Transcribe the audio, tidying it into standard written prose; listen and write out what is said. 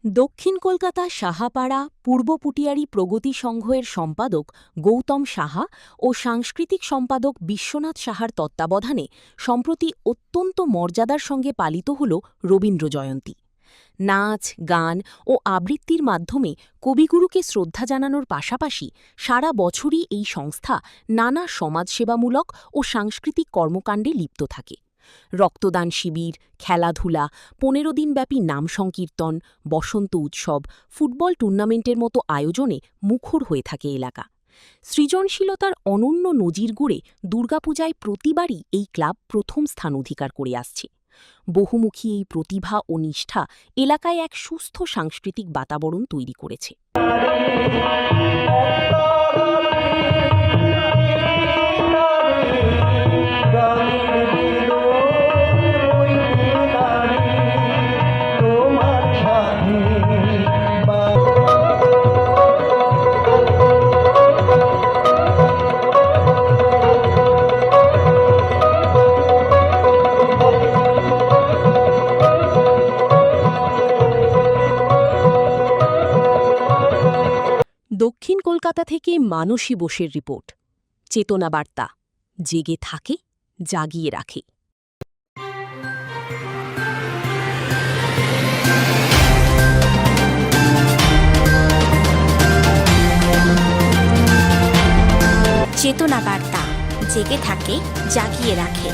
দক্ষিণ কলকাতা সাহাপাড়া পূর্ব পুটিয়ারি প্রগতি সংঘের সম্পাদক গৌতম সাহা ও সাংস্কৃতিক সম্পাদক বিশ্বনাথ সাহার তত্ত্বাবধানে সম্প্রতি অত্যন্ত মর্যাদার সঙ্গে পালিত হল রবীন্দ্র জয়ন্তী। নাচ, গান ও আবৃত্তির মাধ্যমে কবিগুরুকে শ্রদ্ধা জানানোর পাশাপাশি সারা বছরই এই সংস্থা নানা সমাজসেবামূলক ও সাংস্কৃতিক কর্মকাণ্ডে লিপ্ত থাকে। রক্তদান শিবির, খেলাধুলা, ১৫ দিনব্যাপী নাম সংকীর্তন, বসন্ত উৎসব, ফুটবল টুর্নামেন্টের মতো আয়োজনে মুখর হয়ে থাকে এলাকা। সৃজনশীলতার অনন্য নজির গড়ে দুর্গাপূজায় প্রতিবারই এই ক্লাব প্রথম স্থান অধিকার করে আসছে। বহুমুখী এই প্রতিভা ও নিষ্ঠা এলাকায় এক সুস্থ সাংস্কৃতিক বাতাবরণ তৈরি করেছে। দক্ষিণ কলকাতা থেকে মানসী বোসের রিপোর্ট। চেতনা বার্তা, জেগে থাকে, জাগিয়ে রাখে। চেতনা বার্তা, জেগে থাকে, জাগিয়ে রাখে।